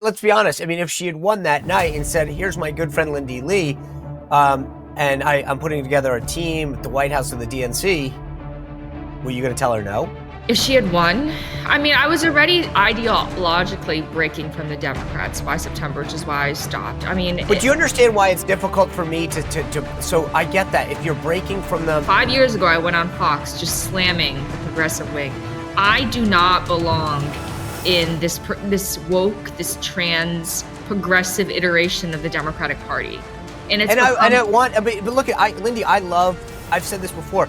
let's be honest. I mean, if she had won that night and said, here's my good friend Lindy Li, and I'm putting together a team at the White House and the DNC, were you going to tell her no? If she had won, I mean, I was already ideologically breaking from the Democrats by September, which is why I stopped. I mean, but do you understand why it's difficult for me to so I get that. If you're breaking from them. 5 years ago, I went on Fox just slamming the progressive wing. I do not belong in this woke, this trans progressive iteration of the Democratic Party. And it's but look at Lindy, I've said this before,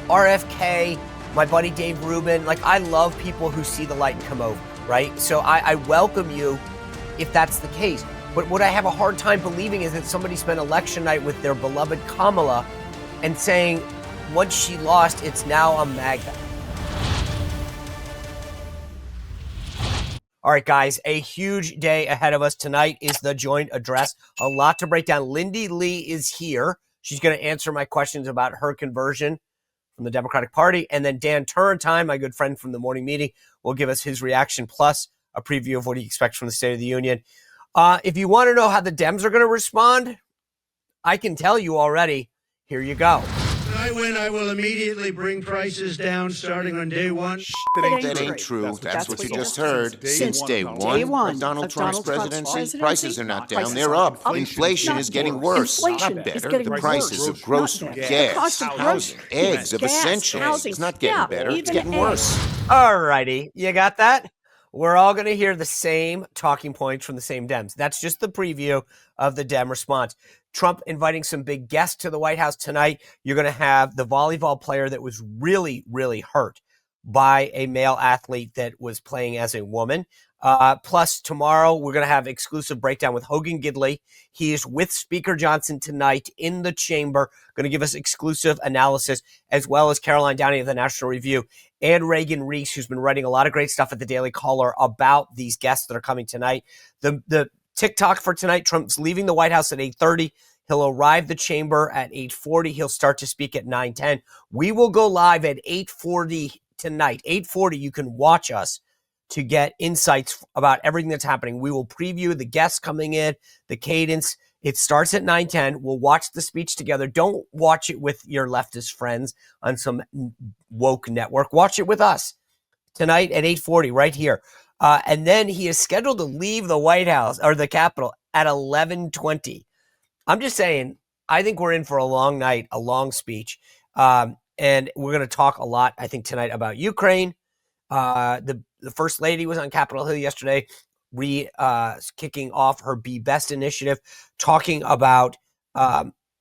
RFK, my buddy Dave Rubin, like I love people who see the light and come over, right? So I welcome you if that's the case. But what I have a hard time believing is that somebody spent election night with their beloved Kamala and saying once she lost, it's now a MAGA. All right, guys, a huge day ahead of us. Tonight is the joint address. A lot to break down. Lindy Li is here. She's going to answer my questions about her conversion from the Democratic Party. And then Dan Turrentine, my good friend from the morning meeting, will give us his reaction plus a preview of what he expects from the State of the Union. If you want to know how the Dems are going to respond, I can tell you already. Here you go. When I win, I will immediately bring prices down starting on day one. That ain't true. That's what you just heard. Since day one of Donald Trump's presidency, prices are not down, they're up. Inflation is getting worse, not better. The prices of grocery, gas, housing, eggs, of essentials, it's not getting better, it's getting worse. All righty, you got that? We're all going to hear the same talking points from the same Dems. That's just the preview of the Dem response. Trump inviting some big guests to the White House tonight. You're going to have the volleyball player that was really, really hurt by a male athlete that was playing as a woman. Plus, tomorrow, we're going to have exclusive breakdown with Hogan Gidley. He is with Speaker Johnson tonight in the chamber, going to give us exclusive analysis, as well as Caroline Downey of the National Review and Reagan Reese, who's been writing a lot of great stuff at the Daily Caller about these guests that are coming tonight. The TikTok for tonight, Trump's leaving the White House at 8:30. He'll arrive the chamber at 8:40. He'll start to speak at 9:10. We will go live at 8:40 tonight. 8:40, you can watch us to get insights about everything that's happening. We will preview the guests coming in, the cadence. It starts at 9:10. We'll watch the speech together. Don't watch it with your leftist friends on some woke network. Watch it with us tonight at 8:40 right here. And then he is scheduled to leave the White House or the Capitol at 11:20. I'm just saying, I think we're in for a long night, a long speech. And we're going to talk a lot, I think, tonight about Ukraine. The First Lady was on Capitol Hill yesterday, kicking off her Be Best initiative, talking about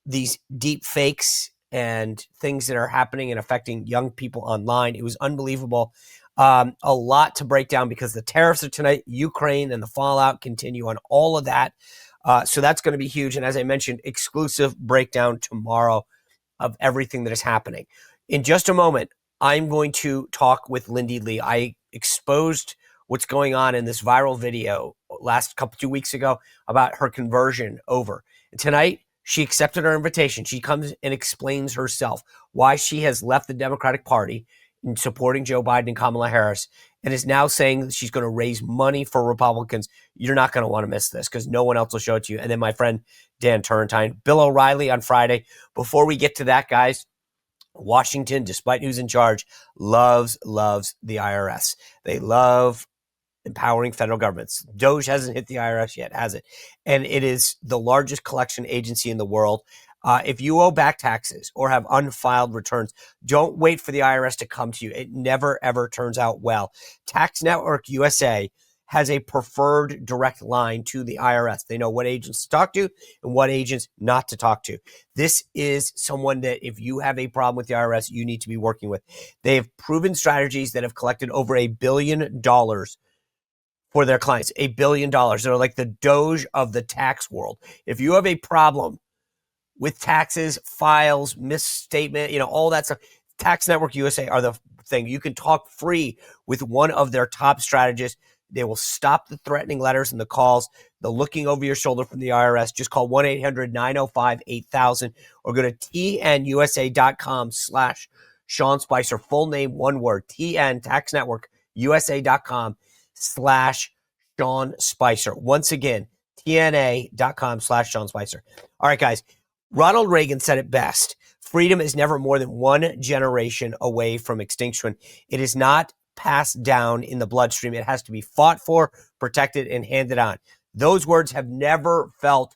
these deep fakes and things that are happening and affecting young people online. It was unbelievable. A lot to break down because the tariffs are tonight, Ukraine and the fallout continue on all of that. So that's going to be huge. And as I mentioned, exclusive breakdown tomorrow of everything that is happening. In just a moment, I'm going to talk with Lindy Li. I exposed what's going on in this viral video last 2 weeks ago about her conversion over. And tonight, she accepted our invitation. She comes and explains herself why she has left the Democratic Party in supporting Joe Biden and Kamala Harris and is now saying that she's going to raise money for Republicans. You're not going to want to miss this because no one else will show it to you. And then my friend Dan Turrentine, Bill O'Reilly on Friday. Before we get to that, guys, Washington, despite who's in charge, loves the IRS. They love empowering federal governments. DOJ hasn't hit the IRS yet, has it? And it is the largest collection agency in the world. If you owe back taxes or have unfiled returns, don't wait for the IRS to come to you. It never, ever turns out well. Tax Network USA has a preferred direct line to the IRS. They know what agents to talk to and what agents not to talk to. This is someone that if you have a problem with the IRS, you need to be working with. They have proven strategies that have collected over $1 billion for their clients. $1 billion. They're like the Doge of the tax world. If you have a problem with taxes, files, misstatement, all that stuff, Tax Network USA are the thing. You can talk free with one of their top strategists. They will stop the threatening letters and the calls, the looking over your shoulder from the IRS. Just call 1-800-905-8000 or go to tnusa.com/Sean Spicer. Full name, one word, TN, Tax Network, USA.com/Sean Sean Spicer. Once again, TNA.com/Sean Spicer. All right, guys. Ronald Reagan said it best. Freedom is never more than one generation away from extinction. It is not passed down in the bloodstream. It has to be fought for, protected, and handed on. Those words have never felt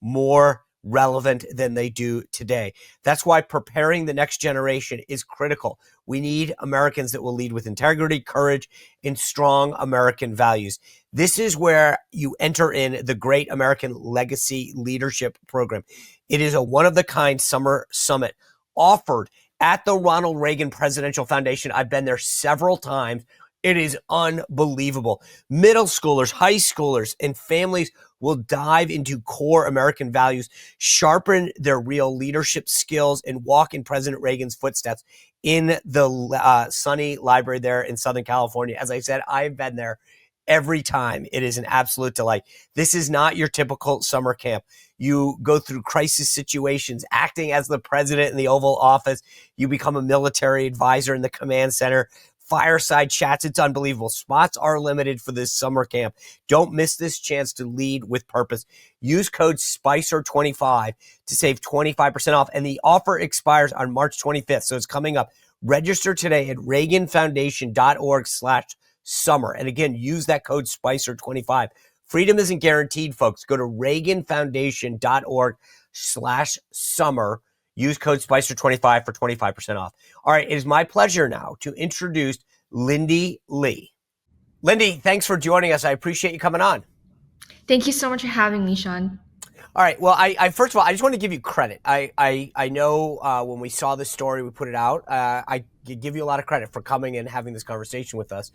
more relevant than they do today. That's why preparing the next generation is critical. We need Americans that will lead with integrity, courage, and strong American values. This is where you enter in the Great American Legacy Leadership Program. It is a one-of-the-kind summer summit offered at the Ronald Reagan Presidential Foundation. I've been there several times. It is unbelievable. Middle schoolers, high schoolers, and families will dive into core American values, sharpen their real leadership skills, and walk in President Reagan's footsteps in the sunny library there in Southern California. As I said, I've been there every time. It is an absolute delight. This is not your typical summer camp. You go through crisis situations, acting as the president in the Oval Office. You become a military advisor in the command center. Fireside chats. It's unbelievable. Spots are limited for this summer camp. Don't miss this chance to lead with purpose. Use code SPICER25 to save 25% off. And the offer expires on March 25th. So it's coming up. Register today at reaganfoundation.org/summer. And again, use that code SPICER25. Freedom isn't guaranteed, folks. Go to reaganfoundation.org/summer. Use code SPICER25 for 25% off. All right, it is my pleasure now to introduce Lindy Li. Lindy, thanks for joining us. I appreciate you coming on. Thank you so much for having me, Sean. All right, well, I first of all, I just want to give you credit. I know when we saw this story, we put it out, I give you a lot of credit for coming and having this conversation with us.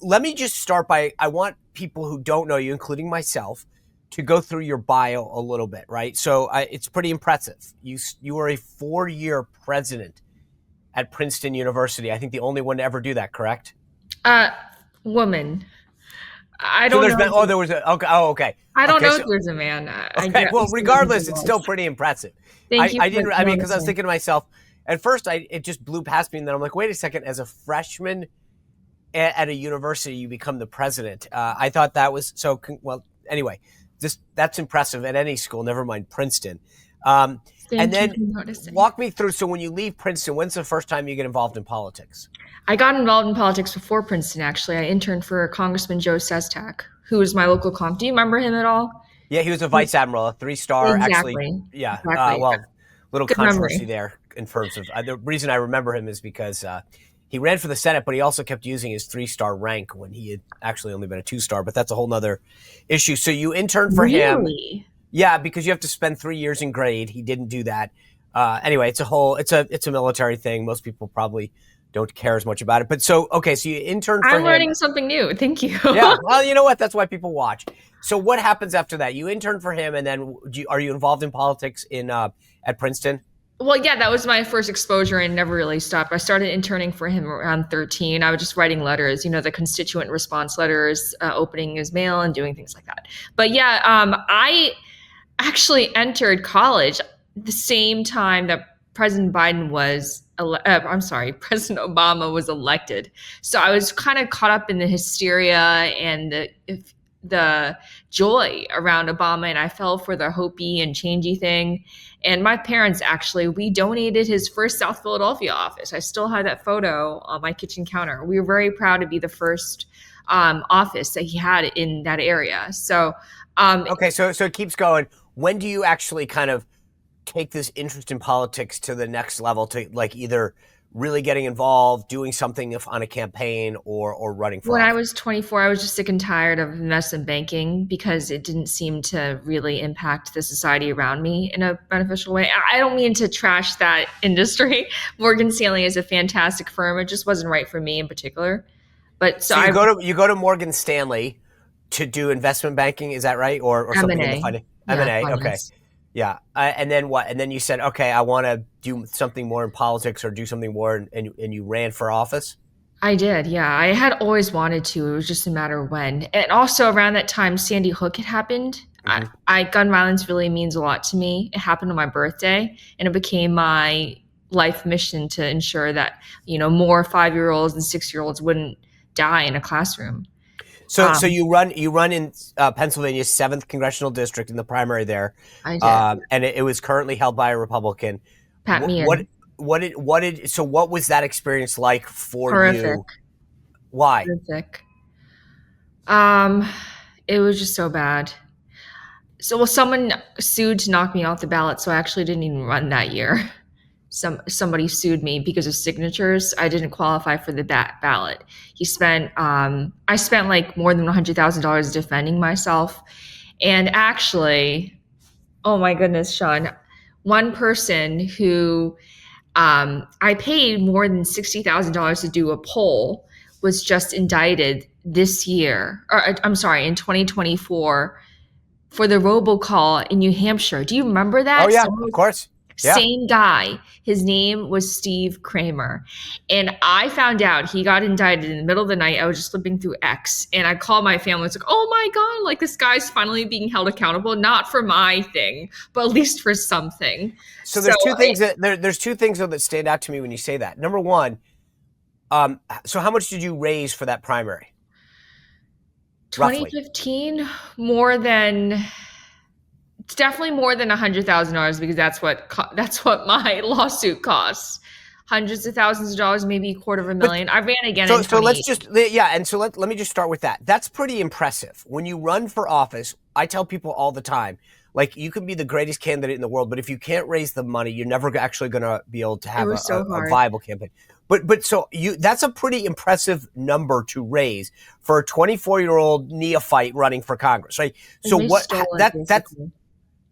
Let me just start by, I want people who don't know you, including myself, to go through your bio a little bit, right? So it's pretty impressive. You were a 4-year president at Princeton University. I think the only one to ever do that, correct? Woman. I don't know. There was a, okay. Oh, okay. I don't know if there's a man. Okay. Well, regardless, it's still pretty impressive. Thank you. Because I was thinking to myself, at first it just blew past me, and then I'm like, wait a second, as a freshman at a university, you become the president. I thought that was so, well, anyway. That's impressive at any school, never mind Princeton. And then walk me through, so when you leave Princeton, when's the first time you get involved in politics? I got involved in politics before Princeton, actually. I interned for Congressman Joe Sestak, who was my local comp. Do you remember him at all? Yeah, he was a vice admiral, a 3-star, exactly. Actually. Yeah, exactly. Little Good controversy memory there in terms of, the reason I remember him is because he ran for the Senate, but he also kept using his 3-star rank when he had actually only been a 2-star, but that's a whole nother issue. So you interned for him. Yeah, because you have to spend 3 years in grade. He didn't do that. Anyway, it's a military thing. Most people probably don't care as much about it. But so you interned for him. I'm learning something new. Thank you. Yeah, well, you know what? That's why people watch. So what happens after that? You interned for him, and then are you involved in politics at Princeton? Well, yeah, that was my first exposure and never really stopped. I started interning for him around 13. I was just writing letters, the constituent response letters, opening his mail and doing things like that. But yeah, I actually entered college the same time that President President Obama was elected. So I was kind of caught up in the hysteria and the joy around Obama, and I fell for the Hopi and changey thing. And my parents, actually, we donated his first South Philadelphia office. I still have that photo on my kitchen counter. We were very proud to be the first office that he had in that area. So, okay, so it keeps going. When do you actually kind of take this interest in politics to the next level, to like either really getting involved, doing something on a campaign, or running for office? When I was 24, I was just sick and tired of investment banking because it didn't seem to really impact the society around me in a beneficial way. I don't mean to trash that industry. Morgan Stanley is a fantastic firm. It just wasn't right for me in particular. But so you go to Morgan Stanley to do investment banking, is that right? Or something in the finance? M&A, okay. Yeah. And then what? And then you said, okay, I want to do something more in politics or do something more, and you ran for office? I did, yeah. I had always wanted to. It was just a matter of when. And also around that time, Sandy Hook had happened. Mm-hmm. Gun violence really means a lot to me. It happened on my birthday, and it became my life mission to ensure that, more 5-year-olds and 6-year-olds wouldn't die in a classroom. So you run in Pennsylvania's 7th congressional district in the primary there. I did. And it was currently held by a Republican. Pat Meehan. What was that experience like for Horrific. you? Why? Horrific. It was just so bad. So, someone sued to knock me off the ballot, so I actually didn't even run that year. Somebody sued me because of signatures. I didn't qualify for the ballot. I spent like more than $100,000 defending myself. And actually, oh my goodness, Sean, one person who I paid more than $60,000 to do a poll was just indicted this year, or I'm sorry, in 2024 for the robocall in New Hampshire. Do you remember that? Oh yeah, of course. Yeah. Same guy. His name was Steve Kramer. And I found out he got indicted in the middle of the night. I was just flipping through X and I called my family. It's like, oh my God, like this guy's finally being held accountable, not for my thing, but at least for something. So there's two things though that stand out to me when you say that. Number one, so how much did you raise for that primary? 2015, it's definitely more than $100,000 because that's what my lawsuit costs. Hundreds of thousands of dollars, maybe $250,000. I ran again. So let me just start with that. That's pretty impressive. When you run for office, I tell people all the time, like you can be the greatest candidate in the world, but if you can't raise the money, you're never actually going to be able to have a viable campaign. But so that's a pretty impressive number to raise for a 24-year-old neophyte running for Congress, right? So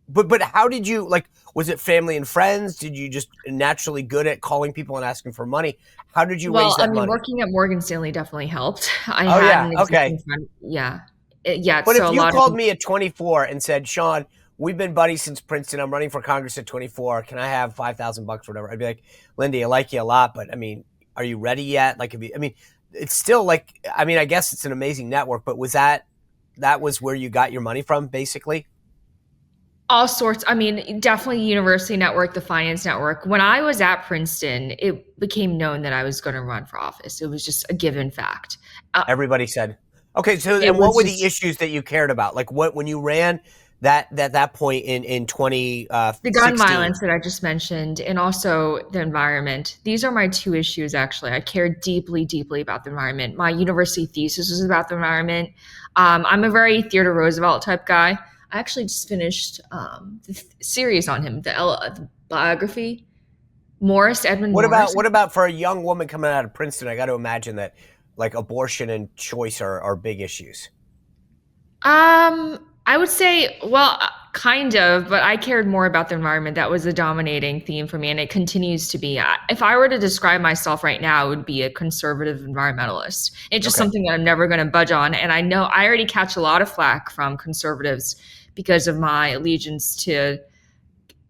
But how did you, like, was it family and friends? Did you just naturally good at calling people and asking for money? How did you raise that money? Working at Morgan Stanley definitely helped. Okay. Yeah. But if you called me at 24 and said, Sean, we've been buddies since Princeton. I'm running for Congress at 24. Can I have $5,000 or whatever? I'd be like, Lindy, I like you a lot, but I mean, are you ready yet? Like, it's still like, I mean, I guess it's an amazing network, but was that was where you got your money from, basically? All sorts. I mean, definitely university network, the finance network. When I was at Princeton, it became known that I was going to run for office. It was just a given fact. Everybody said, okay. So and what were the issues that you cared about? Like when you ran that point in 2016? The gun violence that I just mentioned, and also the environment. These are my two issues, actually. I care deeply, deeply about the environment. My university thesis was about the environment. I'm a very Theodore Roosevelt type guy. I actually just finished the series on him, the biography. Edmund Morris. What about for a young woman coming out of Princeton? I got to imagine that like abortion and choice are big issues. I would say, well, kind of, but I cared more about the environment. That was the dominating theme for me, and it continues to be. If I were to describe myself right now, it would be a conservative environmentalist. It's just something that I'm never going to budge on. And I know I already catch a lot of flack from conservatives because of my allegiance to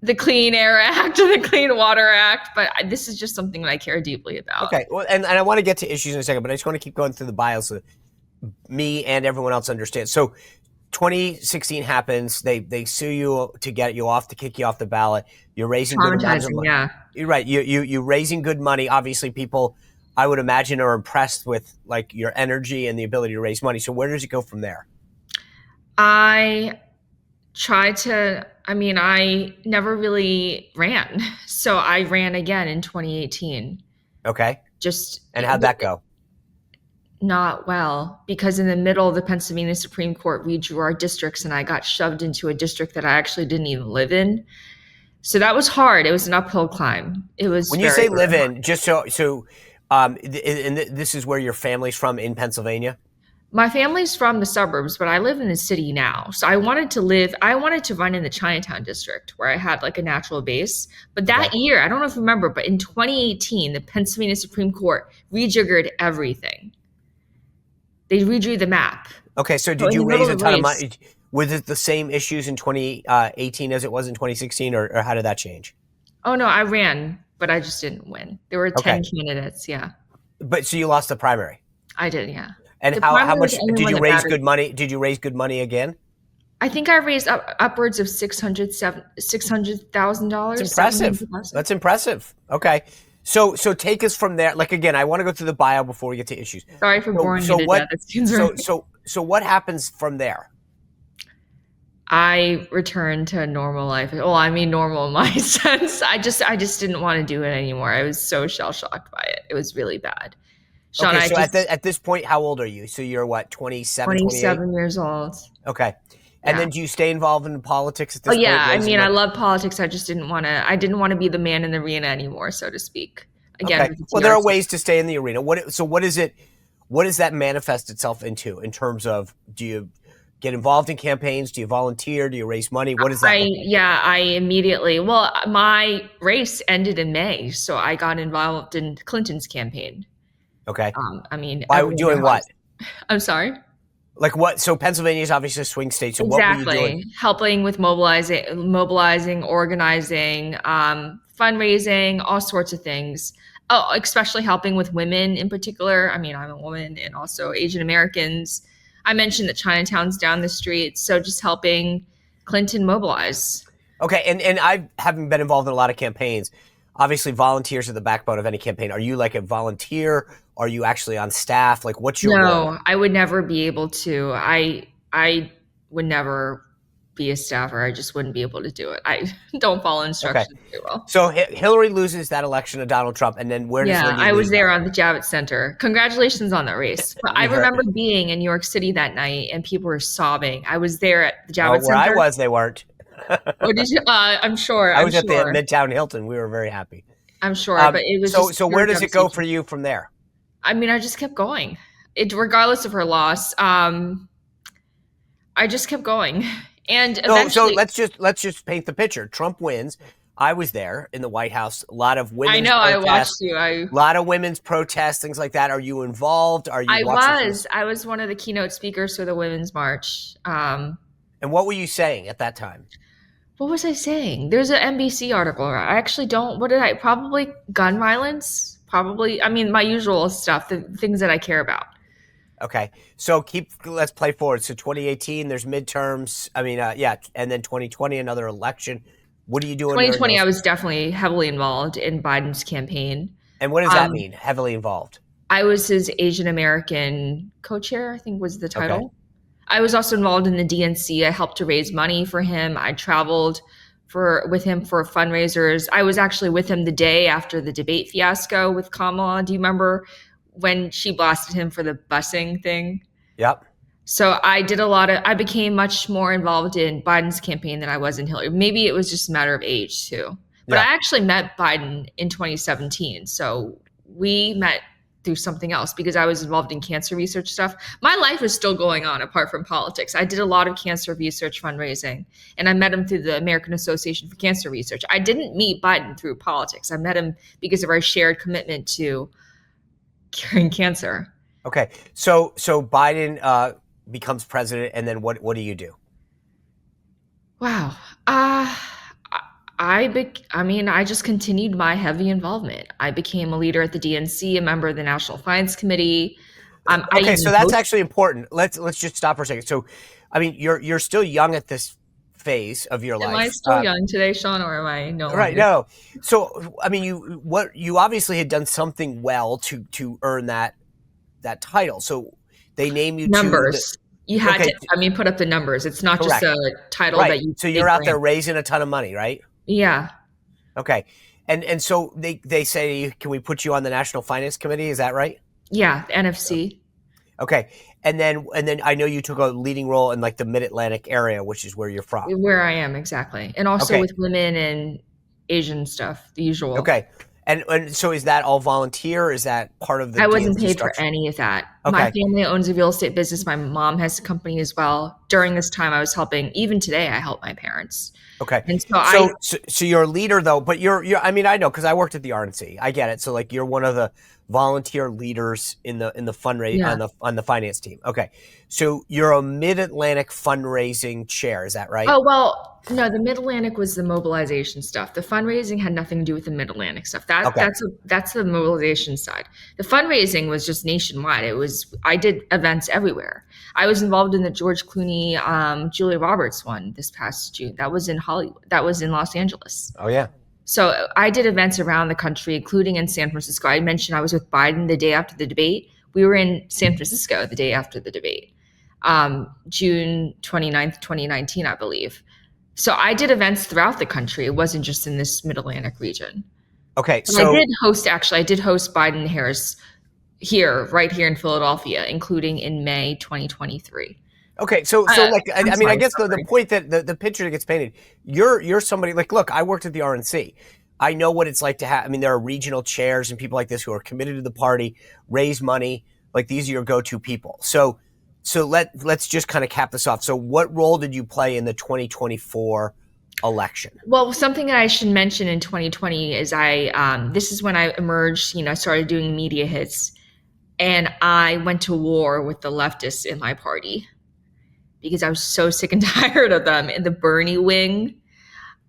the Clean Air Act or the Clean Water Act, but this is just something that I care deeply about. Okay, well, and I want to get to issues in a second, but I just want to keep going through the bios so me and everyone else understands. So 2016 happens. They sue you to get you off, to kick you off the ballot. You're raising good amounts of money. Yeah. You're right. You're raising good money. Obviously, people, I would imagine, are impressed with like your energy and the ability to raise money. So where does it go from there? I never really ran. So I ran again in 2018. Okay. And how'd that go? Not well, because in the middle of the Pennsylvania Supreme Court redrew our districts and I got shoved into a district that I actually didn't even live in. So that was hard. It was an uphill climb. It was. When you say live in, just and this is where your family's from in Pennsylvania? My family's from the suburbs, but I live in the city now. So I wanted to run in the Chinatown district where I had like a natural base. But that year, I don't know if you remember, but in 2018, the Pennsylvania Supreme Court rejiggered everything. They redrew the map. Okay, so did you raise a ton of money? Was it the same issues in 2018 as it was in 2016, or how did that change? Oh, no, I ran, but I just didn't win. There were 10 candidates, yeah. But so you lost the primary? I did, yeah. And how much did you raise good money? Did you raise good money again? I think I raised upwards of $600,000. That's impressive. That's impressive. Okay. So take us from there. Like, again, I want to go through the bio before we get to issues. Sorry for boring you to death. so what happens from there? I returned to normal life. Well, I mean, normal in my sense. I just didn't want to do it anymore. I was so shell shocked by it. It was really bad. Sean, Okay, so at this point, how old are you? So you're what, 27, 28? 27 years old. Okay. And then do you stay involved in politics at this Oh point? yeah, I mean, I love politics. I just didn't want to. I didn't want to be the man in the arena anymore, so to speak. Again, okay. Well, there are ways to stay in the arena. What is it? What does that manifest itself into in terms of? Do you get involved in campaigns? Do you volunteer? Do you raise money? What is that? I immediately. Well, my race ended in May, so I got involved in Clinton's campaign. Okay. I mean, by doing what? I'm sorry. Like what? So Pennsylvania is obviously a swing state. So exactly. What were you doing? Helping with mobilizing, organizing, fundraising, all sorts of things. Oh, especially helping with women in particular. I mean, I'm a woman, and also Asian Americans. I mentioned that Chinatown's down the street, so just helping Clinton mobilize. Okay, and I haven't been involved in a lot of campaigns. Obviously, volunteers are the backbone of any campaign. Are you like a volunteer? Are you actually on staff? Like, what's your role? No, I would never be able to. I would never be a staffer. I just wouldn't be able to do it. I don't follow instructions very well. So Hillary loses that election to Donald Trump, and then where does Lindy I was Li there go? on the Javits Center. Congratulations on that race. I remember being in New York City that night, and people were sobbing. I was there at the Javits Center. Where I was, they weren't. Oh, did you? I'm sure. I was at the Midtown Hilton. We were very happy. I'm sure, but it was so where does it go for you from there? I mean, I just kept going. Regardless of her loss, I just kept going. And eventually, so let's just paint the picture. Trump wins. I was there in the White House. A lot of women's protests. I watched you. A lot of women's protests, things like that. Are you involved? Are you? I was one of the keynote speakers for the Women's March. And what were you saying at that time? What was I saying? There's an NBC article. I actually don't. What did I? Probably gun violence. Probably. I mean, my usual stuff. The things that I care about. Okay, so let's play forward. So 2018, there's midterms. I mean, and then 2020, another election. What are you doing? 2020, I was definitely heavily involved in Biden's campaign. And what does that mean, heavily involved? I was his Asian American co-chair, I think was the title. Okay. I was also involved in the DNC. I helped to raise money for him. I traveled with him for fundraisers. I was actually with him the day after the debate fiasco with Kamala. Do you remember when she blasted him for the busing thing? Yep. So I became much more involved in Biden's campaign than I was in Hillary. Maybe it was just a matter of age too. But I actually met Biden in 2017. So we met through something else because I was involved in cancer research stuff. My life is still going on apart from politics. I did a lot of cancer research fundraising, and I met him through the American Association for Cancer Research. I didn't meet Biden through politics. I met him because of our shared commitment to curing cancer. Okay. So Biden becomes president, and then what do you do? Wow. I just continued my heavy involvement. I became a leader at the DNC, a member of the National Finance Committee. Okay, so that's actually important. Let's just stop for a second. So, I mean, you're still young at this phase of your life. Am I still young today, Sean, or am I no longer? Right, no. So, I mean, you obviously had done something well to earn that title. So they name you numbers. You had to. Put up the numbers. It's not just a title that you. So you're out there raising a ton of money, right? Yeah. Okay, and so they say, can we put you on the National Finance Committee? Is that right? Yeah, the NFC. Okay, and then I know you took a leading role in like the Mid-Atlantic area, which is where you're from. Where I am, exactly, and also with women and Asian stuff, the usual. Okay. And so is that all volunteer? Is that part of the I wasn't paid structure? For any of that. Okay. My family owns a real estate business. My mom has a company as well. During this time I was helping, even today I help my parents. Okay. And so you're a leader though, but you're I mean, I know because I worked at the RNC. I get it. So like you're one of the volunteer leaders in the fundraising on the finance team. Okay. So you're a Mid-Atlantic fundraising chair, is that right? Oh, well, no, the Mid-Atlantic was the mobilization stuff. The fundraising had nothing to do with the Mid-Atlantic stuff. That's the mobilization side. The fundraising was just nationwide. I did events everywhere. I was involved in the George Clooney, Julia Roberts one this past June. That was in Hollywood. That was in Los Angeles. Oh, yeah. So I did events around the country, including in San Francisco. I mentioned I was with Biden the day after the debate. We were in San Francisco the day after the debate. June 29th, 2019, I believe. So I did events throughout the country. It wasn't just in this Mid-Atlantic region. Okay, And so I did host Biden Harris right here in Philadelphia, including in May 2023. okay, so like I mean, I guess the point that the picture that gets painted, you're somebody like, look, I worked at the RNC. I know what it's like to have. I mean, there are regional chairs and people like this who are committed to the party, raise money. Like these are your go-to people. So let's just kind of cap this off. So what role did you play in the 2024 election? Well, something that I should mention in 2020 is this is when I emerged, I started doing media hits, and I went to war with the leftists in my party because I was so sick and tired of them. In the Bernie wing,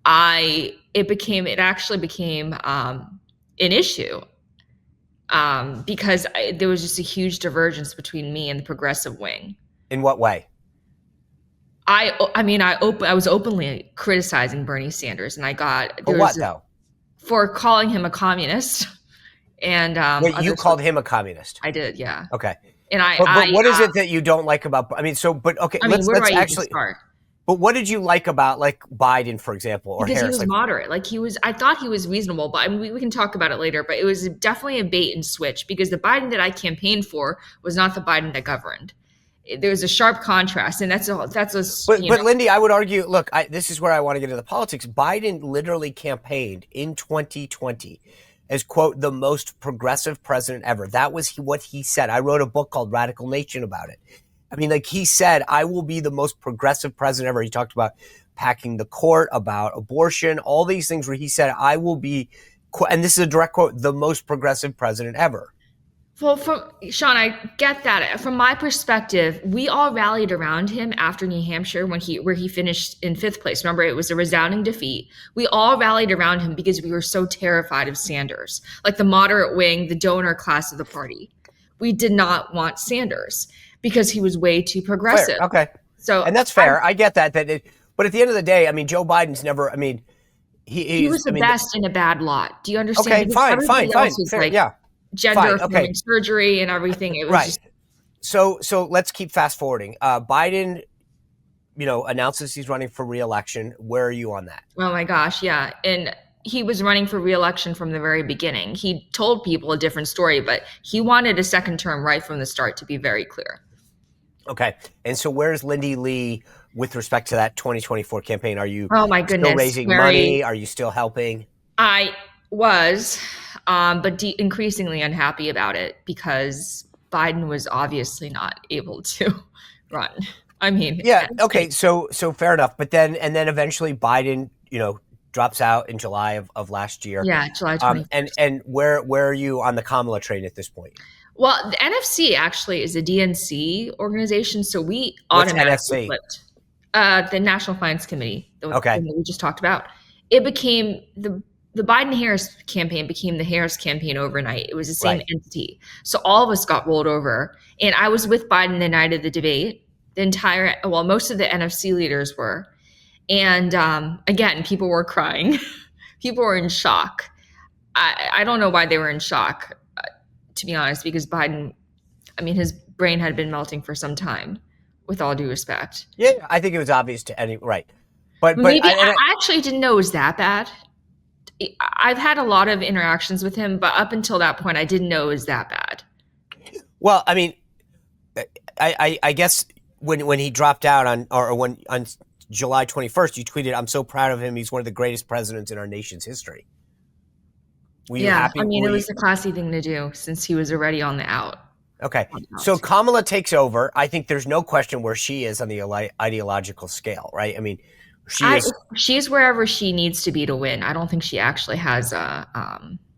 it actually became an issue. Because there was just a huge divergence between me and the progressive wing. In what way? I was openly criticizing Bernie Sanders, and for calling him a communist. And wait, you called him a communist? I did, yeah. Okay. And but what is it that you don't like about? I mean, let's actually start. But what did you like about like Biden, for example, or because Harris? He was moderate. I thought he was reasonable, but I mean, we can talk about it later. But it was definitely a bait and switch because the Biden that I campaigned for was not the Biden that governed. There was a sharp contrast, and that's a. But Lindy, I would argue. Look, this is where I want to get into the politics. Biden literally campaigned in 2020 as, quote, the most progressive president ever. That was what he said. I wrote a book called Radical Nation about it. I mean, like he said, I will be the most progressive president ever. He talked about packing the court, about abortion, all these things where he said, I will be, and this is a direct quote, the most progressive president ever. Well, Sean, I get that. From my perspective, we all rallied around him after New Hampshire where he finished in 5th place. Remember, it was a resounding defeat. We all rallied around him because we were so terrified of Sanders, like the moderate wing, the donor class of the party. We did not want Sanders because he was way too progressive. Fair. Okay. And that's fair. I get that. But at the end of the day, I mean, Joe Biden's never, I mean, he was the best in a bad lot. Do you understand? Okay, because fine. Fair, like, yeah. Gender affirming surgery and everything. It was right. Just... So let's keep fast forwarding. Biden, announces he's running for re-election. Where are you on that? Oh my gosh, yeah. And he was running for re-election from the very beginning. He told people a different story, but he wanted a second term right from the start, to be very clear. Okay. And so where's Lindy Li with respect to that 2024 campaign? Are you oh my goodness, still raising money? Are you still helping? I was, but increasingly unhappy about it because Biden was obviously not able to run. I mean, yeah. Okay. So fair enough. But then eventually Biden, drops out in July of last year. Yeah. July 21st. And where are you on the Kamala train at this point? Well, the NFC actually is a DNC organization. So we NFC? automatically flipped. The National Finance Committee, the thing that we just talked about. It became the Biden-Harris campaign became the Harris campaign overnight. It was the same entity. So all of us got rolled over. And I was with Biden the night of the debate. Most of the NFC leaders were. And again, people were crying. People were in shock. I don't know why they were in shock, to be honest, because Biden, his brain had been melting for some time, with all due respect. Yeah, I think it was obvious to any, right. But I actually didn't know it was that bad. I've had a lot of interactions with him, but up until that point, I didn't know it was that bad. Well, I mean, I guess when he dropped out on July 21st, you tweeted, "I'm so proud of him. He's one of the greatest presidents in our nation's history." Were you happy? It was a classy thing to do since he was already on the out. Okay, so Kamala takes over. I think there's no question where she is on the ideological scale, right? I mean, she's wherever she needs to be to win. I don't think she actually has a.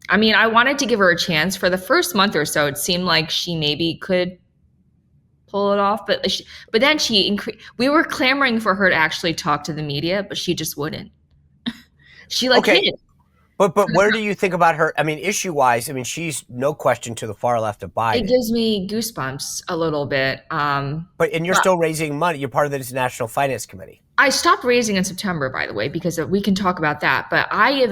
I wanted to give her a chance for the first month or so. It seemed like she maybe could pull it off, but then we were clamoring for her to actually talk to the media, but she just wouldn't. She hid it. But where do you think about her? I mean, issue-wise, she's no question to the far left of Biden. It gives me goosebumps a little bit. And you're still raising money. You're part of the National Finance Committee. I stopped raising in September, by the way, because we can talk about that. But I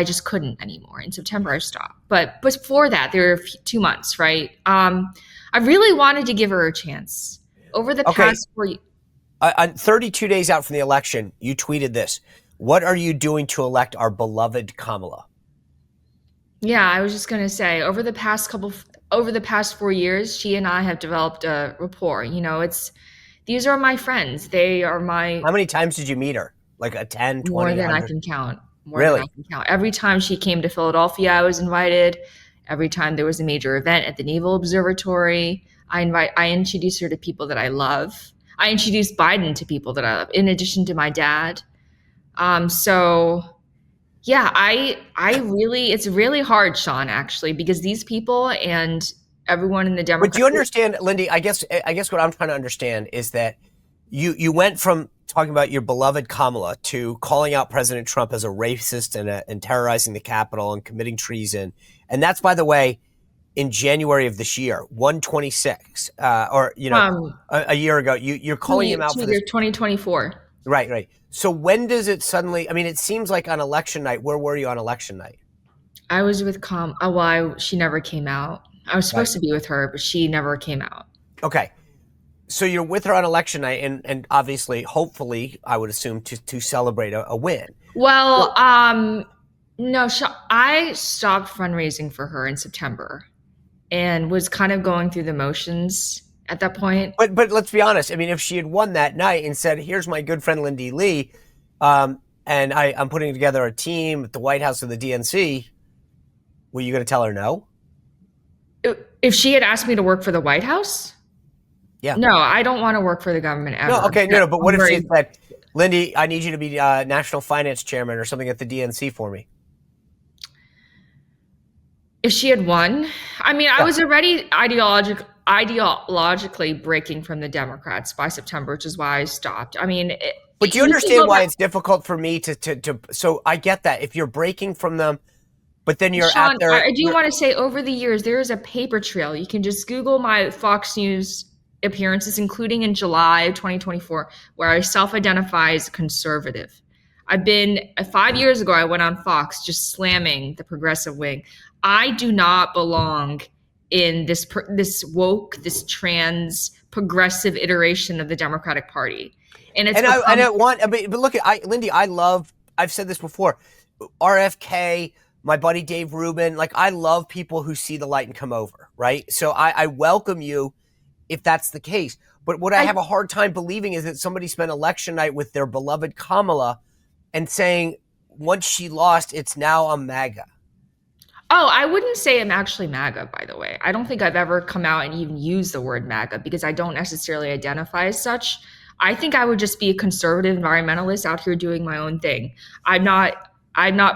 just couldn't anymore. In September, I stopped. But before that, there were 2 months, right? I really wanted to give her a chance. Over the Okay. past 4 32 days out from the election, you tweeted this. What are you doing to elect our beloved Kamala? Yeah, I was just gonna say over the past 4 years, she and I have developed a rapport. These are my friends. They are my How many times did you meet her? Like a 10, more 20, than I 100? can count. More than Really? I can count. Every time she came to Philadelphia, I was invited. Every time there was a major event at the Naval Observatory, I introduced her to people that I love. I introduced Biden to people that I love, in addition to my dad. So yeah, it's really hard, Sean, actually, because these people and everyone in the But do Democrat. you understand, Lindy? I guess what I'm trying to understand is that you went from talking about your beloved Kamala to calling out President Trump as a racist and terrorizing the Capitol and committing treason. And that's, by the way, in January of this year, 126, a year ago. You're calling him out for this. 2024. Right. So when does it suddenly? I mean, it seems like on election night. Where were you on election night? I was with she never came out. I was supposed to be with her, but she never came out. Okay. So you're with her on election night, and obviously, hopefully, I would assume to celebrate a win. Well, no, I stopped fundraising for her in September and was kind of going through the motions at that point. But let's be honest. I mean, if she had won that night and said, "Here's my good friend Lindy Li, and I'm putting together a team at the White House of the DNC," were you going to tell her no? If she had asked me to work for the White House? Yeah. No, I don't want to work for the government ever. No, okay, no. But what if she said, "Lindy, I need you to be national finance chairman or something at the DNC for me"? If she had won, I mean, I was already ideologically breaking from the Democrats by September, which is why I stopped. I mean, but do you understand why it's difficult for me to? So I get that if you're breaking from them, but then you're Sean, out there. I do want to say, over the years, there is a paper trail. You can just Google my Fox News appearances, including in July of 2024, where I self-identify as conservative. 5 years ago, I went on Fox just slamming the progressive wing. I do not belong in this woke, this trans progressive iteration of the Democratic Party. But look, Lindy, I've said this before, RFK, my buddy Dave Rubin, like I love people who see the light and come over, right? So I welcome you if that's the case. But what I have a hard time believing is that somebody spent election night with their beloved Kamala and saying once she lost, it's now a MAGA. Oh, I wouldn't say I'm actually MAGA, by the way. I don't think I've ever come out and even used the word MAGA because I don't necessarily identify as such. I think I would just be a conservative environmentalist out here doing my own thing. I'm not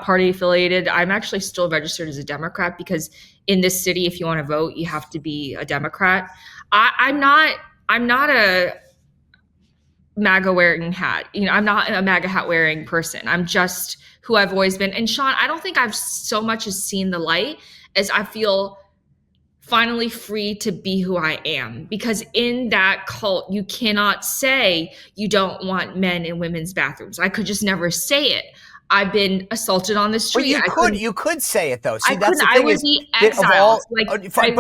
party affiliated. I'm actually still registered as a Democrat because in this city, if you want to vote, you have to be a Democrat. I'm not a MAGA wearing hat. I'm not a MAGA hat wearing person. I'm just who I've always been. And Sean, I don't think I've so much as seen the light as I feel finally free to be who I am. Because in that cult, you cannot say you don't want men in women's bathrooms. I could just never say it. I've been assaulted on the street. You could say it though. See, that's the thing. I would be exiled.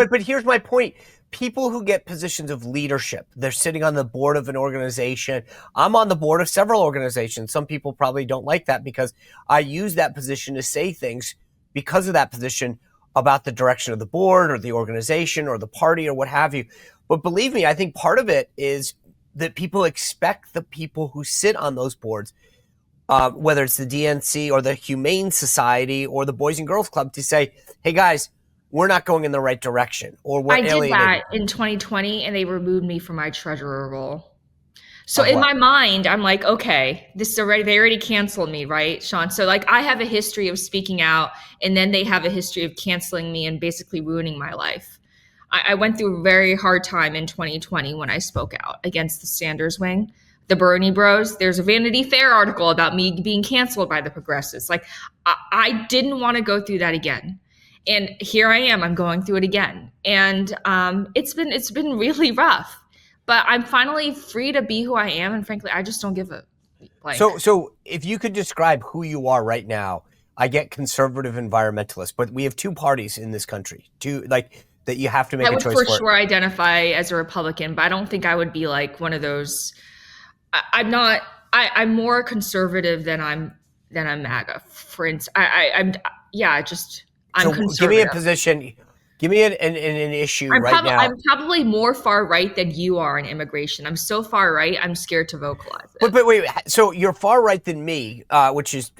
But here's my point. People who get positions of leadership, they're sitting on the board of an organization. I'm on the board of several organizations. Some people probably don't like that because I use that position to say things because of that position about the direction of the board or the organization or the party or what have you. But believe me, I think part of it is that people expect the people who sit on those boards, whether it's the DNC or the Humane Society or the Boys and Girls Club, to say, hey guys, we're not going in the right direction, or we're alienated. I did that in 2020 and they removed me from my treasurer role. So in my mind, I'm like, okay, they already canceled me, right, Sean? So like I have a history of speaking out and then they have a history of canceling me and basically ruining my life. I went through a very hard time in 2020 when I spoke out against the Sanders wing, the Bernie bros. There's a Vanity Fair article about me being canceled by the progressives. Like I didn't want to go through that again. And here I am, I'm going through it again. And it's been really rough, but I'm finally free to be who I am. And frankly, I just don't give a blank. So if you could describe who you are right now, I get conservative environmentalist, but we have two parties in this country. that you have to make I a would choice for for sure identify as a Republican, but I don't think I would be like one of those. I'm not. I'm more conservative than I'm MAGA. For instance, I'm So conservative. give me a position. Give me an issue right now. I'm probably more far right than you are in immigration. I'm so far right, I'm scared to vocalize it. But wait, so you're far right than me, which is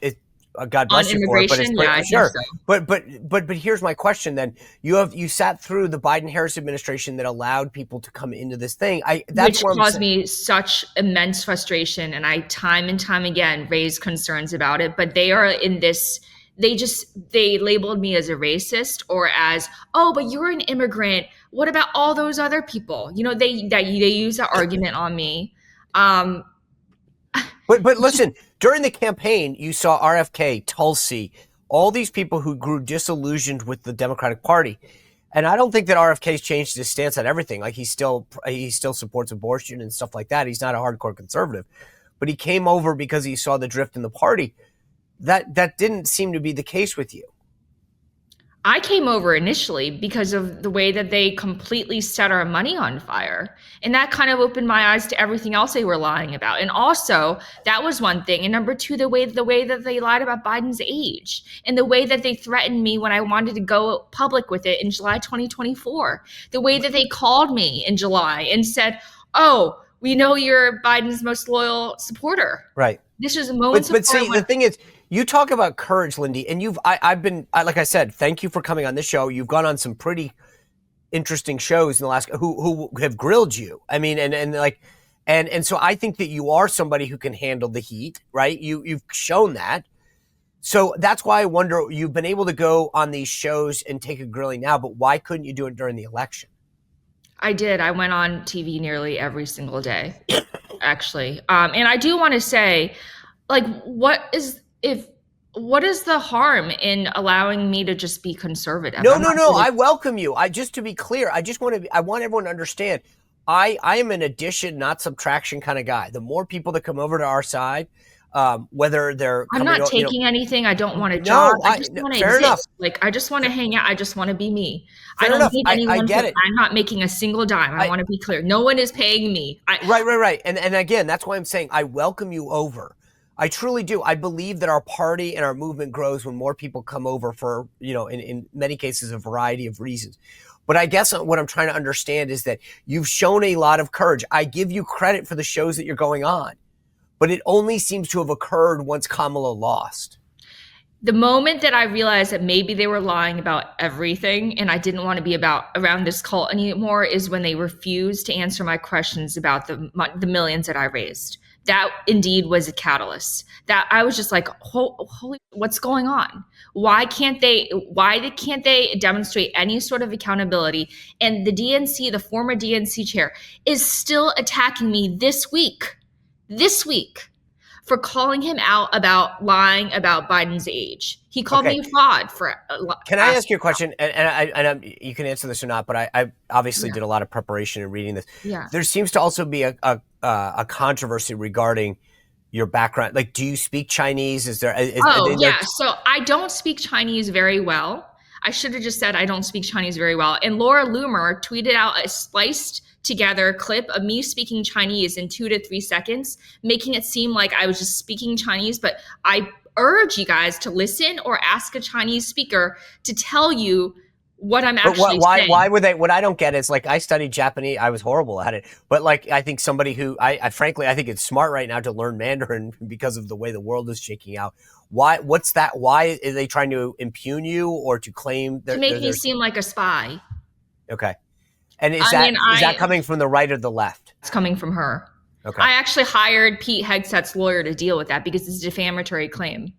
God bless On you for it. But immigration, I sure. think so. But here's my question. Then you sat through the Biden-Harris administration that allowed people to come into this thing. Which caused me such immense frustration, and I time and time again raised concerns about it. But they are in this. They labeled me as a racist or as, oh, but you're an immigrant. What about all those other people? They use that argument on me. But listen, during the campaign, you saw RFK, Tulsi, all these people who grew disillusioned with the Democratic Party. And I don't think that RFK's changed his stance on everything. Like he still supports abortion and stuff like that. He's not a hardcore conservative, but he came over because he saw the drift in the party. That didn't seem to be the case with you. I came over initially because of the way that they completely set our money on fire. And that kind of opened my eyes to everything else they were lying about. And also, that was one thing. And number two, the way that they lied about Biden's age and the way that they threatened me when I wanted to go public with it in July 2024. The way that they called me in July and said, oh, we know you're Biden's most loyal supporter. Right. This is a moment. But see, the thing is, you talk about courage, Lindy, and I've been, like I said, thank you for coming on this show. You've gone on some pretty interesting shows in the last, who have grilled you. I mean, and so I think that you are somebody who can handle the heat, right? You've shown that. So that's why I wonder, you've been able to go on these shows and take a grilling now, but why couldn't you do it during the election? I did. I went on TV nearly every single day, actually. And I do want to say, like, what is the harm in allowing me to just be conservative? No. I welcome you. Just to be clear, I want everyone to understand, I am an addition, not subtraction kind of guy. The more people that come over to our side, whether they're I'm not taking anything. I don't want to jog. I just want to exist. Enough. Like, I just want to hang out. I just want to be me. Fair I don't enough. need anyone. I get it. I'm not making a single dime. I want to be clear. No one is paying me. Right. And again, that's why I'm saying I welcome you over. I truly do. I believe that our party and our movement grows when more people come over for, in many cases, a variety of reasons. But I guess what I'm trying to understand is that you've shown a lot of courage. I give you credit for the shows that you're going on, but it only seems to have occurred once Kamala lost. The moment that I realized that maybe they were lying about everything and I didn't want to be around this cult anymore is when they refused to answer my questions about the millions that I raised. That indeed was a catalyst. That I was just like, holy, what's going on? Why can't they demonstrate any sort of accountability? And the DNC, the former DNC chair, is still attacking me this week, for calling him out about lying about Biden's age. He called me a fraud for. Can I ask you a question? And you can answer this or not, but I obviously did a lot of preparation in reading this. Yeah. There seems to also be a controversy regarding your background. Like, do you speak Chinese? So I don't speak Chinese very well. I should have just said I don't speak Chinese very well. And Laura Loomer tweeted out a spliced together clip of me speaking Chinese in 2 to 3 seconds, making it seem like I was just speaking Chinese. But I urge you guys to listen or ask a Chinese speaker to tell you what I'm actually saying. Why would they? What I don't get is, like, I studied Japanese. I was horrible at it. But, like, I think somebody who, frankly, I think it's smart right now to learn Mandarin because of the way the world is shaking out. What's that? Why are they trying to impugn you or to claim to make me seem like a spy? Okay. And is that coming from the right or the left? It's coming from her. Okay. I actually hired Pete Hegseth's lawyer to deal with that because it's a defamatory claim.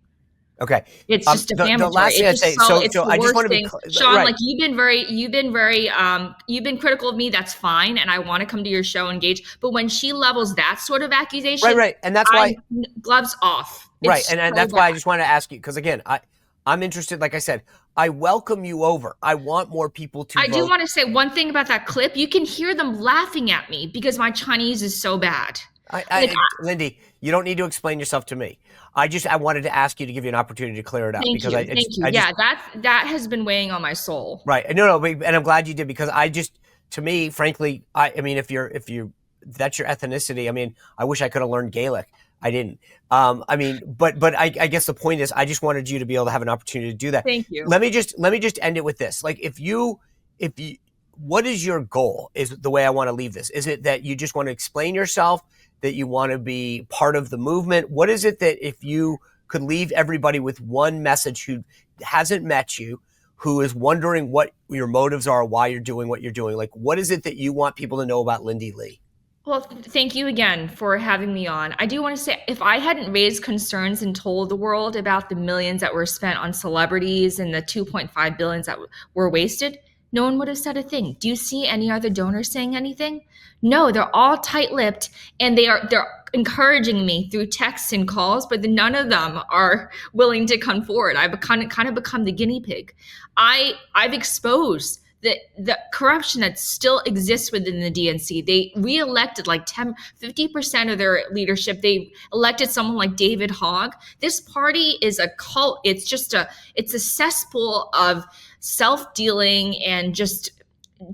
Okay. It's just defamatory. The last thing I'd say, so I just want to be Sean, right. Like, you've been critical of me. That's fine. And I want to come to your show, engage. But when she levels that sort of accusation, right. And that's why gloves off. Right. And that's why I just want to ask you, because again, I'm interested, like I said, I welcome you over. I want more people to vote. I do want to say one thing about that clip. You can hear them laughing at me because my Chinese is so bad. Lindy, you don't need to explain yourself to me. I wanted to ask you to give you an opportunity to clear it up. Thank you. Yeah, that has been weighing on my soul. Right. No, and I'm glad you did, because to me, frankly, I mean, if that's your ethnicity, I mean, I wish I could have learned Gaelic. I didn't. I mean, but I guess the point is, I just wanted you to be able to have an opportunity to do that. Thank you. Let me just end it with this. Like, if you, what is your goal? Is the way I want to leave this? Is it that you just want to explain yourself, that you want to be part of the movement? What is it that, if you could leave everybody with one message who hasn't met you, who is wondering what your motives are, why you're doing what you're doing, like, what is it that you want people to know about Lindy Li? Well, thank you again for having me on. I do want to say, if I hadn't raised concerns and told the world about the millions that were spent on celebrities and the 2.5 billions that were wasted, no one would have said a thing. Do you see any other donors saying anything? No, they're all tight-lipped, and they're encouraging me through texts and calls, but none of them are willing to come forward. I've kind of become the guinea pig. I've exposed the corruption that still exists within the DNC. They re-elected like 50% of their leadership. They elected someone like David Hogg. This party is a cult. It's a cesspool of self-dealing and just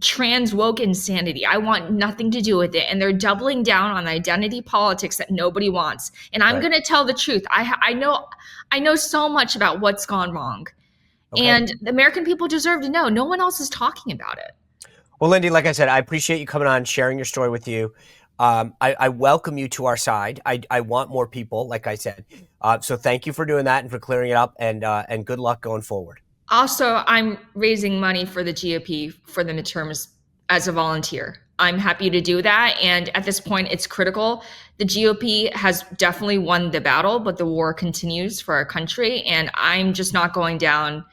trans woke insanity. I want nothing to do with it. And they're doubling down on identity politics that nobody wants. And I'm going to tell the truth. I know so much about what's gone wrong. Okay. And the American people deserve to know. No one else is talking about it. Well, Lindy, like I said, I appreciate you coming on, sharing your story with you. I welcome you to our side. I want more people, like I said. So thank you for doing that and for clearing it up, and good luck going forward. Also, I'm raising money for the GOP for the midterms as a volunteer. I'm happy to do that. And at this point, it's critical. The GOP has definitely won the battle, but the war continues for our country. And I'm just not going down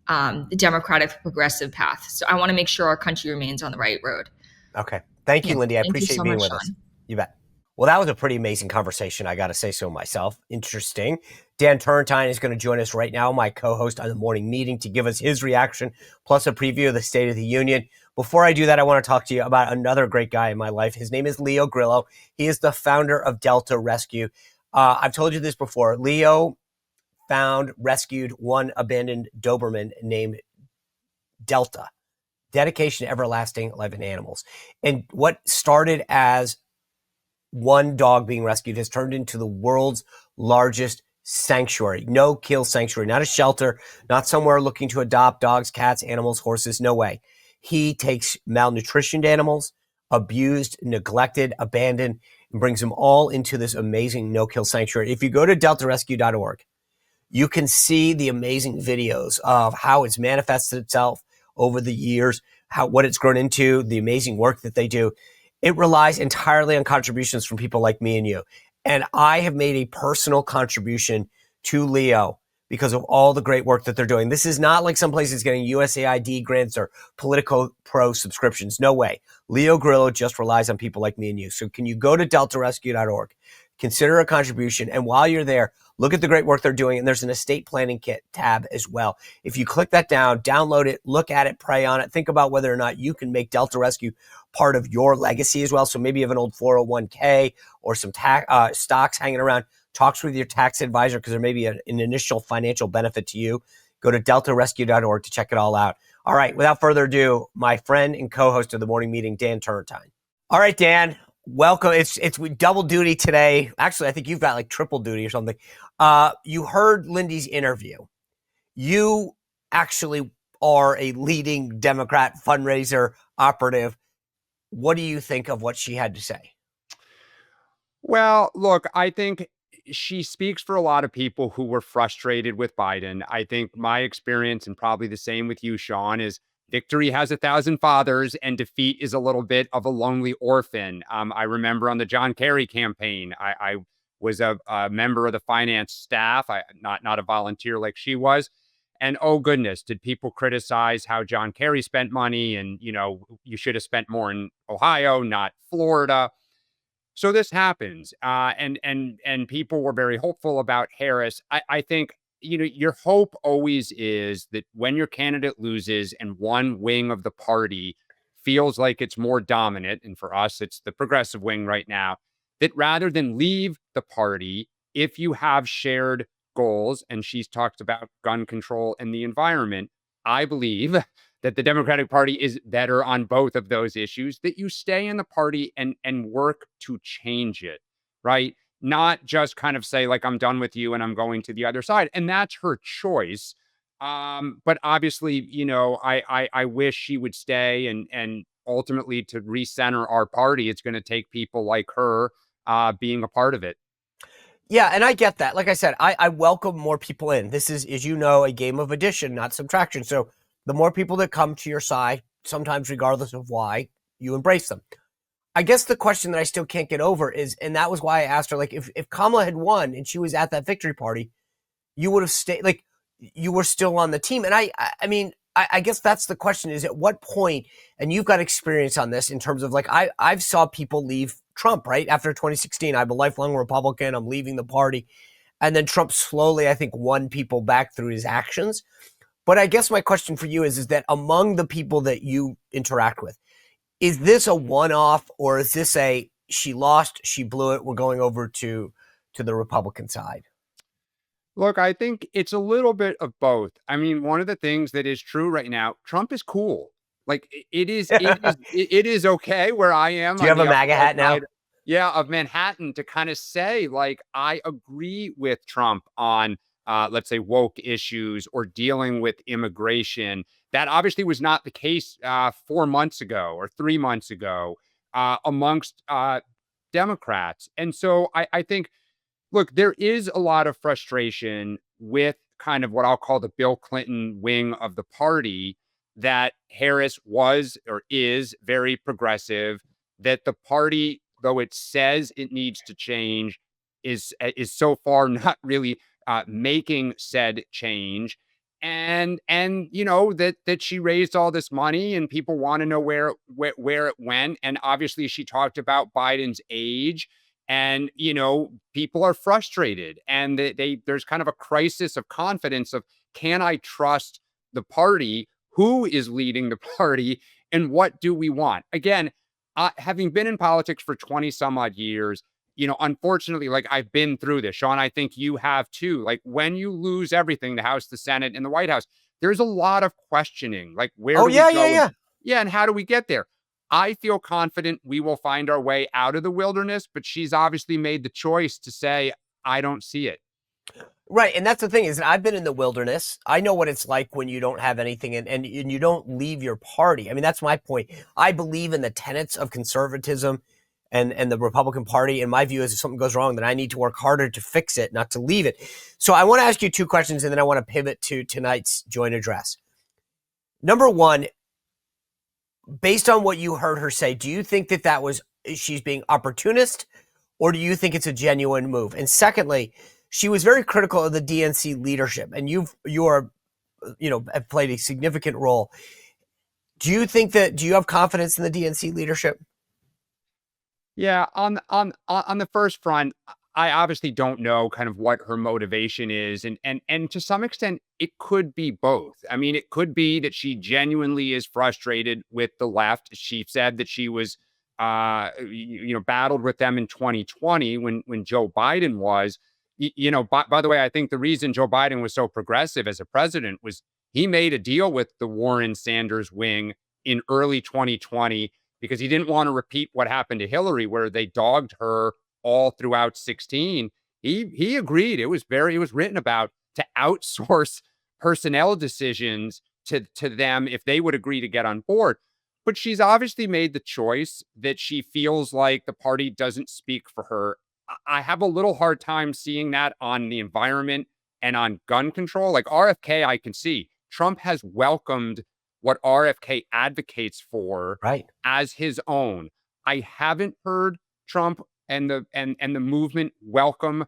the democratic progressive path. So I want to make sure our country remains on the right road. Okay. Thank you, Lindy. I appreciate you being with us. You bet. Well, that was a pretty amazing conversation. I got to say so myself. Interesting. Dan Turrentine is going to join us right now, my co-host on the morning meeting, to give us his reaction, plus a preview of the State of the Union. Before I do that, I want to talk to you about another great guy in my life. His name is Leo Grillo. He is the founder of Delta Rescue. I've told you this before. Leo rescued one abandoned Doberman named Delta. Dedication to everlasting life and animals. And what started as one dog being rescued has turned into the world's largest sanctuary, no-kill sanctuary, not a shelter, not somewhere looking to adopt dogs, cats, animals, horses. No way. He takes malnutritioned animals, abused, neglected, abandoned, and brings them all into this amazing no-kill sanctuary. If you go to deltarescue.org, you can see the amazing videos of how it's manifested itself over the years, what it's grown into, the amazing work that they do. It relies entirely on contributions from people like me and you. And I have made a personal contribution to Leo because of all the great work that they're doing. This is not like some places getting USAID grants or Politico Pro subscriptions. No way. Leo Grillo just relies on people like me and you. So can you go to deltarescue.org, consider a contribution, and while you're there, look at the great work they're doing. And there's an estate planning kit tab as well. If you click that down, download it, look at it, pray on it, think about whether or not you can make Delta Rescue part of your legacy as well. So maybe you have an old 401k or some stocks hanging around. Talks with your tax advisor because there may be an initial financial benefit to you. Go to deltarescue.org to check it all out. All right, without further ado, my friend and co-host of the morning meeting, Dan Turrentine. All right, Dan, welcome. It's double duty today. Actually, I think you've got like triple duty or something. You heard Lindy's interview. You actually are a leading Democrat fundraiser operative. What do you think of what she had to say? Well, look, I think she speaks for a lot of people who were frustrated with Biden. I think my experience, and probably the same with you, Sean, is victory has 1,000 fathers and defeat is a little bit of a lonely orphan. I remember on the John Kerry campaign, I was a member of the finance staff, not a volunteer like she was. And oh goodness, did people criticize how John Kerry spent money and, you should have spent more in Ohio, not Florida. So this happens, and people were very hopeful about Harris. I think, your hope always is that when your candidate loses and one wing of the party feels like it's more dominant, and for us, it's the progressive wing right now, that rather than leave the party, if you have shared goals, and she's talked about gun control and the environment, I believe that the Democratic Party is better on both of those issues, that you stay in the party and work to change it, right? Not just kind of say, like, I'm done with you and I'm going to the other side. And that's her choice. But obviously, I wish she would stay, and ultimately to recenter our party, it's going to take people like her being a part of it. Yeah, and I get that. Like I said, I welcome more people in. This is, as you know, a game of addition, not subtraction. So the more people that come to your side, sometimes regardless of why, you embrace them. I guess the question that I still can't get over is, and that was why I asked her, like, if Kamala had won and she was at that victory party, you would have stayed, like, you were still on the team. And I mean, I guess that's the question, is at what point, and you've got experience on this in terms of, like, I've saw people leave Trump, right? After 2016, I'm a lifelong Republican, I'm leaving the party. And then Trump slowly, I think, won people back through his actions. But I guess my question for you is that among the people that you interact with, is this a one-off, or is this a, she lost, she blew it, we're going over to the Republican side? Look, I think it's a little bit of both. I mean, one of the things that is true right now, Trump is cool. Like, it is okay where I am. Do you have a MAGA hat now? Yeah, of Manhattan, to kind of say, like, I agree with Trump on, let's say, woke issues or dealing with immigration. That obviously was not the case 4 months ago or 3 months ago amongst Democrats. And so I think, look, there is a lot of frustration with kind of what I'll call the Bill Clinton wing of the party, that Harris was or is very progressive, that the party, though it says it needs to change, is so far not really making said change. And that she raised all this money and people want to know where it went. And obviously she talked about Biden's age. And, people are frustrated, and there's kind of a crisis of confidence of, can I trust the party? Who is leading the party? And what do we want? Again, having been in politics for 20 some odd years, unfortunately, like, I've been through this. Sean, I think you have too. Like, when you lose everything, the House, the Senate, and the White House, there's a lot of questioning. Like, where do we go? Yeah. And how do we get there? I feel confident we will find our way out of the wilderness, but she's obviously made the choice to say, I don't see it. Right. And that's the thing, is that I've been in the wilderness. I know what it's like when you don't have anything and you don't leave your party. I mean, that's my point. I believe in the tenets of conservatism and the Republican Party. And my view is, if something goes wrong, then I need to work harder to fix it, not to leave it. So I want to ask you two questions, and then I want to pivot to tonight's joint address. Number one, based on what you heard her say, do you think that was, she's being opportunist, or do you think it's a genuine move? And secondly, she was very critical of the DNC leadership, and you have played a significant role. Do you have confidence in the DNC leadership? Yeah, on the first front, I obviously don't know kind of what her motivation is, and to some extent it could be both. I mean, it could be that she genuinely is frustrated with the left. She said that she was battled with them in 2020 when Joe Biden was. By the way, I think the reason Joe Biden was so progressive as a president was he made a deal with the Warren Sanders wing in early 2020 because he didn't want to repeat what happened to Hillary, where they dogged her all throughout 16. He agreed. It was written about, to outsource personnel decisions to them if they would agree to get on board. But she's obviously made the choice that she feels like the party doesn't speak for her. I have a little hard time seeing that on the environment and on gun control. Like, RFK, I can see Trump has welcomed what RFK advocates for, right, as his own. I haven't heard Trump and the movement welcome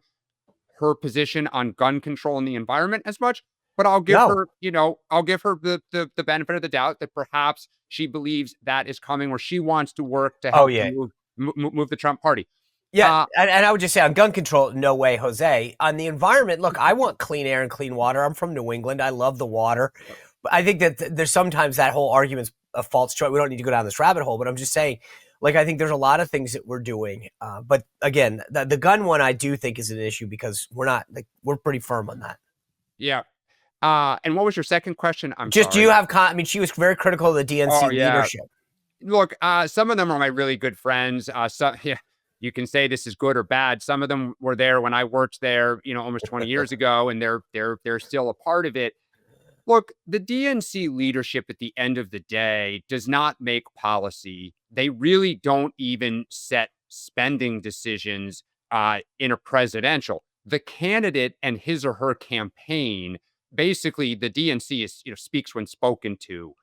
her position on gun control and the environment as much. But I'll give her, the benefit of the doubt that perhaps she believes that is coming, where she wants to work to help move the Trump party. Yeah, and I would just say on gun control, no way, Jose. On the environment, look, I want clean air and clean water. I'm from New England. I love the water. But I think that there's sometimes that whole argument's a false choice. We don't need to go down this rabbit hole, but I'm just saying, Like, I think there's a lot of things that we're doing. But again, the gun one, I do think is an issue because we're pretty firm on that. Yeah. And what was your second question? I'm just, sorry. do you have, I mean, she was very critical of the DNC leadership. Look, some of them are my really good friends. You can say this is good or bad. Some of them were there when I worked there, almost 20 years ago, and they're still a part of it. Look, the DNC leadership at the end of the day does not make policy. They really don't even set spending decisions in a presidential. The candidate and his or her campaign, basically, the DNC is, speaks when spoken to.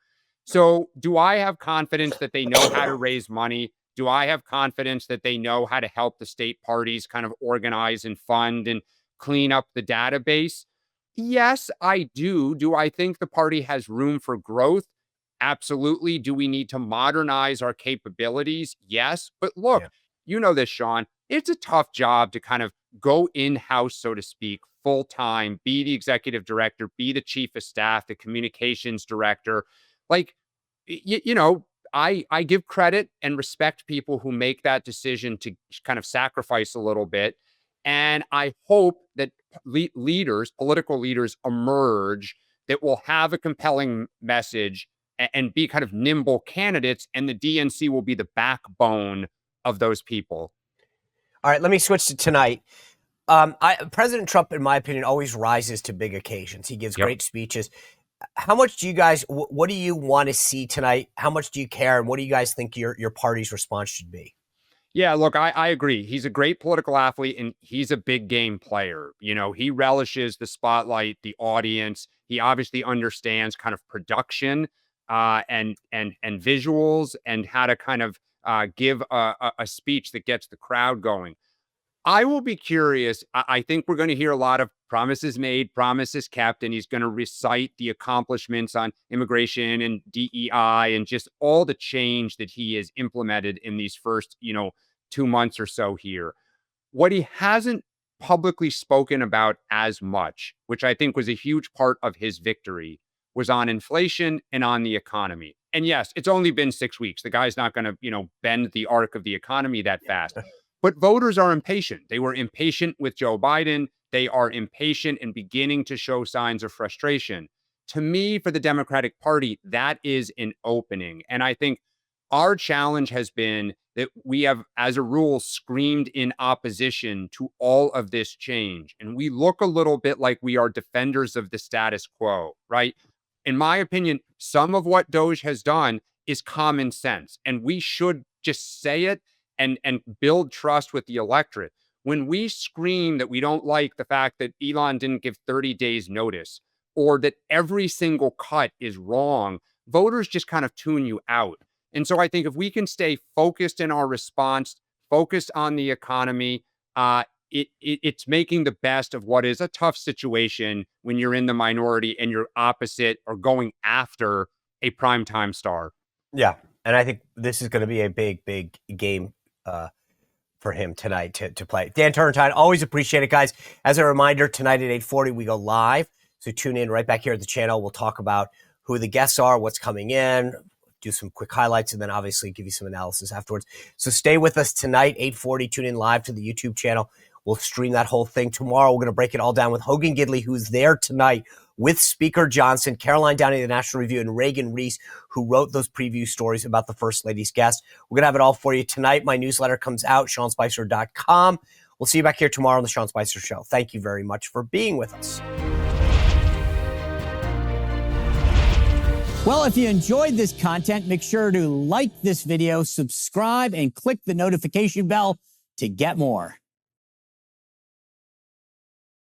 So do I have confidence that they know how to raise money? Do I have confidence that they know how to help the state parties kind of organize and fund and clean up the database? Yes, I do. Do I think the party has room for growth? Absolutely. Do we need to modernize our capabilities? Yes. But look, you know this, Sean, it's a tough job to kind of go in-house, so to speak, full-time, be the executive director, be the chief of staff, the communications director. Like, I give credit and respect people who make that decision to kind of sacrifice a little bit. And I hope that political leaders emerge that will have a compelling message and be kind of nimble candidates. And the DNC will be the backbone of those people. All right, let me switch to tonight. President Trump, in my opinion, always rises to big occasions. He gives great speeches. How much do you guys, what do you want to see tonight? How much do you care? And what do you guys think your party's response should be? Yeah, look, I agree. He's a great political athlete and he's a big game player. He relishes the spotlight, the audience. He obviously understands kind of production and visuals and how to kind of give a speech that gets the crowd going. I will be curious. I think we're going to hear a lot of promises made, promises kept, and he's going to recite the accomplishments on immigration and DEI and just all the change that he has implemented in these first, 2 months or so here. What he hasn't publicly spoken about as much, which I think was a huge part of his victory, was on inflation and on the economy. And yes, it's only been 6 weeks. The guy's not going to, bend the arc of the economy that fast. But voters are impatient. They were impatient with Joe Biden. They are impatient and beginning to show signs of frustration. To me, for the Democratic Party, that is an opening. And I think our challenge has been that we have, as a rule, screamed in opposition to all of this change. And we look a little bit like we are defenders of the status quo, right? In my opinion, some of what DOGE has done is common sense. And we should just say it and build trust with the electorate. When we scream that we don't like the fact that Elon didn't give 30 days notice or that every single cut is wrong, voters just kind of tune you out. And so I think if we can stay focused in our response, focused on the economy, it's making the best of what is a tough situation when you're in the minority and you're opposite or going after a primetime star. Yeah. And I think this is going to be a big, big game for him tonight to play. Dan Turrentine, always appreciate it, guys. As a reminder, tonight at 8:40, we go live. So tune in right back here at the channel. We'll talk about who the guests are, what's coming in, do some quick highlights, and then obviously give you some analysis afterwards. So stay with us tonight, 8:40. Tune in live to the YouTube channel. We'll stream that whole thing. Tomorrow, we're going to break it all down with Hogan Gidley, who's there tonight with Speaker Johnson, Caroline Downey of the National Review, and Reagan Reese, who wrote those preview stories about the First Lady's guest. We're going to have it all for you tonight. My newsletter comes out, SeanSpicer.com. We'll see you back here tomorrow on The Sean Spicer Show. Thank you very much for being with us. Well, if you enjoyed this content, make sure to like this video, subscribe, and click the notification bell to get more.